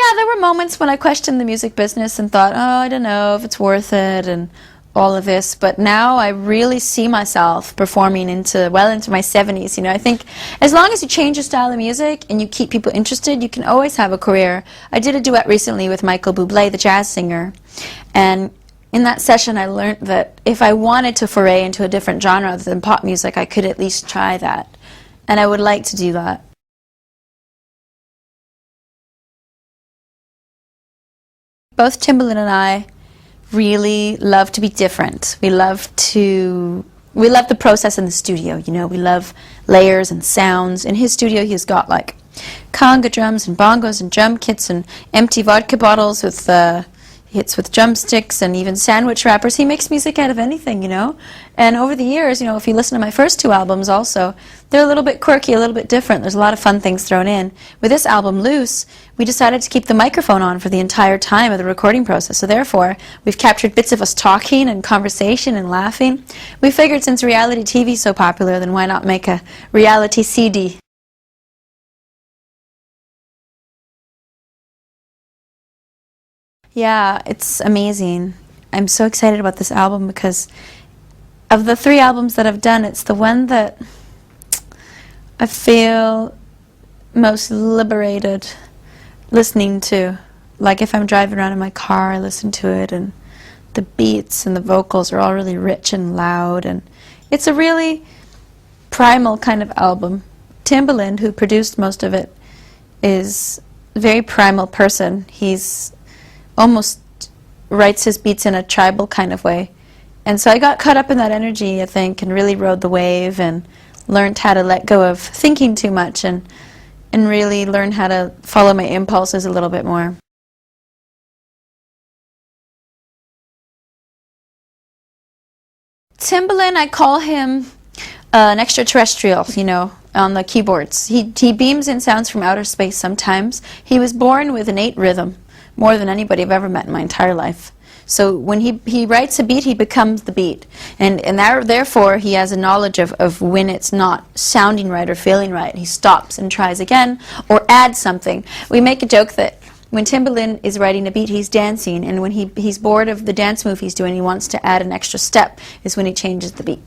Yeah, there were moments when I questioned the music business and thought, oh, I don't know if it's worth it and all of this, but now I really see myself performing well into my 70s. You know, I think as long as you change your style of music and you keep people interested, you can always have a career. I did a duet recently with Michael Bublé, the jazz singer, and in that session I learned that if I wanted to foray into a different genre other than pop music, I could at least try that, and I would like to do that. Both Timbaland and I really love to be different. We love the process in the studio, you know. We love layers and sounds. In his studio he's got like conga drums and bongos and drum kits and empty vodka bottles with hits with drumsticks and even sandwich wrappers. He makes music out of anything, you know. And over the years, you know, if you listen to my first two albums also, they're a little bit quirky, a little bit different. There's a lot of fun things thrown in. With this album, Loose, we decided to keep the microphone on for the entire time of the recording process. So therefore, we've captured bits of us talking and conversation and laughing. We figured since reality TV is so popular, then why not make a reality CD? Yeah, it's amazing. I'm so excited about this album because of the three albums that I've done, it's the one that I feel most liberated listening to. Like if I'm driving around in my car, I listen to it, and the beats and the vocals are all really rich and loud, and it's a really primal kind of album. Timbaland, who produced most of it, is a very primal person. He's almost writes his beats in a tribal kind of way. And so I got caught up in that energy, I think, and really rode the wave and learned how to let go of thinking too much and really learn how to follow my impulses a little bit more. Timbaland, I call him an extraterrestrial, you know, on the keyboards. He beams in sounds from outer space sometimes. He was born with innate rhythm, more than anybody I've ever met in my entire life. So when he writes a beat, he becomes the beat. And therefore, he has a knowledge of when it's not sounding right or feeling right. He stops and tries again or adds something. We make a joke that when Timbaland is writing a beat, he's dancing, and when he's bored of the dance move he's doing, he wants to add an extra step, is when he changes the beat.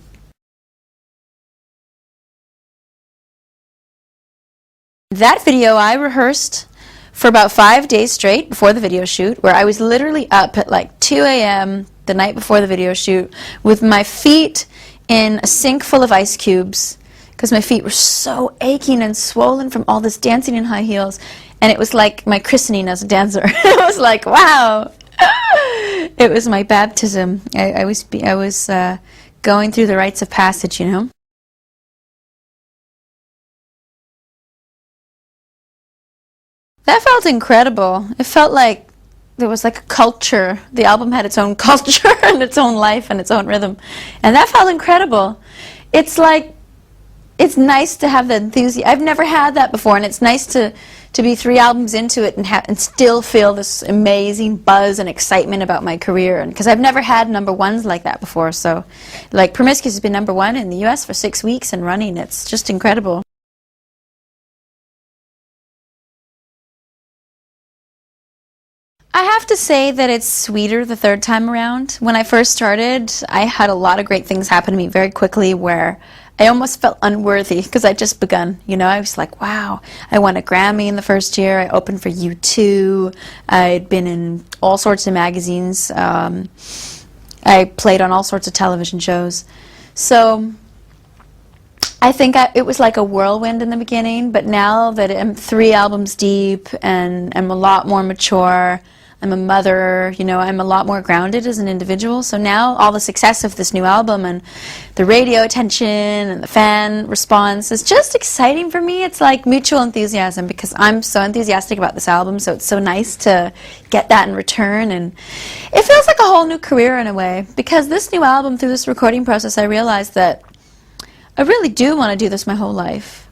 That video I rehearsed for about 5 days straight before the video shoot, where I was literally up at like 2 a.m. the night before the video shoot with my feet in a sink full of ice cubes because my feet were so aching and swollen from all this dancing in high heels, and it was like my christening as a dancer. It was like, wow. It was my baptism. I was going through the rites of passage, you know. That felt incredible. It felt like there was like a culture. The album had its own culture and its own life and its own rhythm. And that felt incredible. It's like, it's nice to have the enthusiasm. I've never had that before, and it's nice to be 3 albums into it and still feel this amazing buzz and excitement about my career. And because I've never had #1s like that before. So, like, Promiscuous has been #1 in the US for 6 weeks and running. It's just incredible. I have to say that it's sweeter the third time around. When I first started, I had a lot of great things happen to me very quickly where I almost felt unworthy because I'd just begun. You know, I was like, wow, I won a Grammy in the first year. I opened for U2. I'd been in all sorts of magazines. I played on all sorts of television shows. So I think it was like a whirlwind in the beginning, but now that I'm 3 albums deep and I'm a lot more mature, I'm a mother, you know, I'm a lot more grounded as an individual. So now all the success of this new album and the radio attention and the fan response is just exciting for me. It's like mutual enthusiasm because I'm so enthusiastic about this album, so it's so nice to get that in return. And it feels like a whole new career in a way, because this new album, through this recording process, I realized that I really do want to do this my whole life.